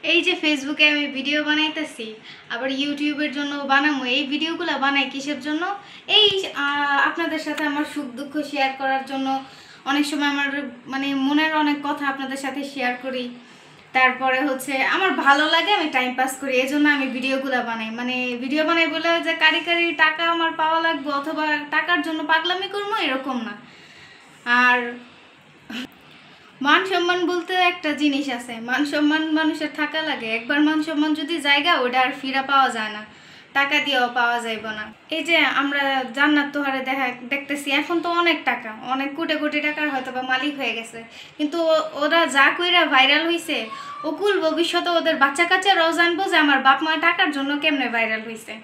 এই যে ফেসবুকে আমি ভিডিও বানাইতেছি, আবার ইউটিউবের জন্য বানাবো। এই ভিডিওগুলো বানাই কিসের জন্য? এই আপনাদের সাথে আমার সুখ দুঃখ শেয়ার করার জন্য। অনেক সময় আমার মানে মনের অনেক কথা আপনাদের সাথে শেয়ার করি। তারপরে হচ্ছে আমার ভালো লাগে, আমি টাইম পাস করি, এই জন্য আমি ভিডিওগুলো বানাই। মানে ভিডিও বানাই বলে যে কারি টাকা আমার পাওয়া লাগবে অথবা টাকার জন্য পাগলামি করবো এরকম না। আর মান সম্মান বলতে একটা জিনিস আছে, মান সম্মান মানুষের থাকা লাগে। একবার মান সম্মান যদি জায়গা, ওটা আর ফিরা পাওয়া যায় না, টাকা দিয়েও পাওয়া যাইব না। এই যে আমরা জান্নাত তোহারে দেখতেছি, এখন তো অনেক টাকা, অনেক কোটি কোটি টাকার হয়তো বা মালিক হয়ে গেছে, কিন্তু ওরা যা কইরা ভাইরাল হইছে, অকুল ভবিষ্যতে ওদের বাচ্চা কাচ্চারাও জানবো যে আমার বাপ মা টাকার জন্য কেমনে ভাইরাল হইছে।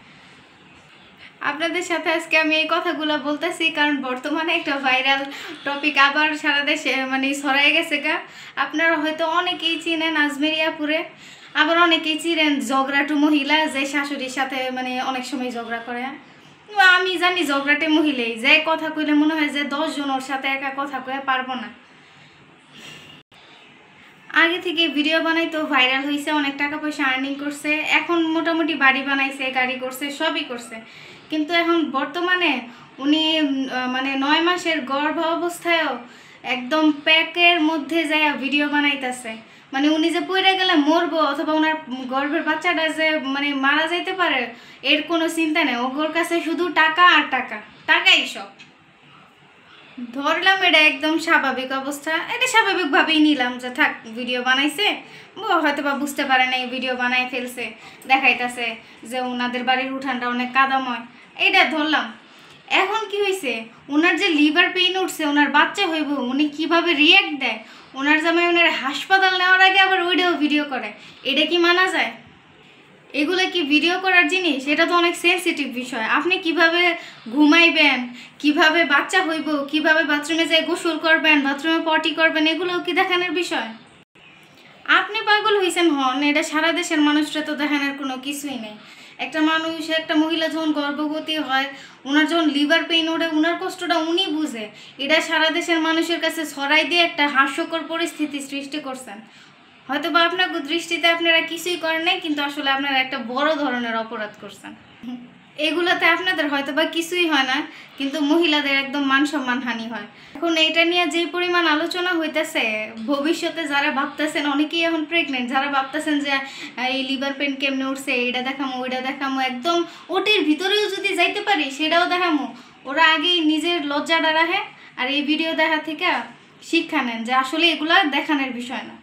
আপনাদের সাথে আজকে আমি এই কথাগুলো বলতেছি কারণ বর্তমানে একটা ভাইরাল টপিক আবার সারা দেশে মানে ছড়াই গেছে গা। আপনারা হয়তো অনেকেই চিনেন আজমেরিয়াপুরে, আবার অনেকেই চিনেন ঝগড়াটু মহিলা যে শাশুড়ির সাথে মানে অনেক সময় ঝগড়া করে। আমি জানি ঝগড়াটে মহিলাই, যে কথা কইলে মনে হয় যে 10 জন ওর সাথে একা কথা কয়ে পারবো না। আগে থেকে ভিডিও বানাইতো, ভাইরাল হয়েছে, অনেক টাকা পয়সা আর্নিং করছে, এখন মোটামুটি বাড়ি বানাইছে, গাড়ি করছে, সবই করছে। কিন্তু এখন বর্তমানে উনি মানে 9 মাসের গর্ভ অবস্থায়ও একদম প্যাকের মধ্যে যায় ভিডিও বানাইতেছে। মানে উনি যে পড়ে গেলে মরবো অথবা ওনার গর্ভের বাচ্চাটা যে মানে মারা যাইতে পারে, এর কোনো চিন্তা নেই। ওর কাছে শুধু টাকা আর টাকা, টাকাই সব। ধরলাম এটা একদম স্বাভাবিক অবস্থা, এটা স্বাভাবিকভাবেই নিলাম যে থাক ভিডিও বানাইছে, হয়তো বা বুঝতে পারে না ভিডিও বানাই ফেলছে, দেখাইতেছে যে ওনাদের বাড়ির উঠানটা অনেক কাদাময়, এইটা ধরলাম। এখন কি হয়েছে, ওনার যে লিভার পেইন উঠছে, ওনার বাচ্চা হইব, উনি কিভাবে রিয়াক্ট দেয়, ওনার জামাই ওনার হাসপাতাল নেওয়ার আগে আবার ওইটাও ভিডিও করে, এটা কি মানা যায়? এগুলো কি ভিডিও করার জিনিস? এটা তো অনেক সেন্সিটিভ বিষয়। আপনি কিভাবে ঘুমাইবেন, কিভাবে বাচ্চা হইব, কিভাবে বাথরুমে যাই গোসল করবেন, বাথরুমে পটি করবেন, এগুলোও কি দেখানোর বিষয়? আপনি পাগল হয়েছেন হন, এটা সারা দেশের মানুষরা তো দেখানোর কোনো কিছুই নেই। একটা মানুষ, একটা মহিলা যখন গর্ভবতী হয়, ওনার যখন লিভার পেইন ওঠে, ওনার কষ্টটা উনি বুঝে। এটা সারা দেশের মানুষের কাছে ছড়াই দিয়ে একটা হাস্যকর পরিস্থিতি সৃষ্টি করছেন। হয়তো বা আপনার দৃষ্টিতে আপনারা কিছুই করেন নাই, কিন্তু আসলে আপনারা একটা বড় ধরনের অপরাধ করছেন। এগুলোতে আপনাদের হয়তো বা কিছুই হয় না, কিন্তু মহিলাদের একদম মান সম্মান হানি হয়। এখন এটা নিয়ে যে পরিমাণ আলোচনা হইতেছে, ভবিষ্যতে যারা ভাবতেছেন, অনেকেই এখন প্রেগনেন্ট, যারা ভাবতেছেন যে এই লিভার পেন কেমনে উঠছে, এটা দেখামো ওইটা দেখামো, একদম ওটির ভিতরেও যদি যাইতে পারি সেটাও দেখামো, ওরা আগেই নিজের লজ্জাটা রাখে আর এই ভিডিও দেখা থেকে শিক্ষা নেন যে আসলে এগুলা দেখানোর বিষয় না।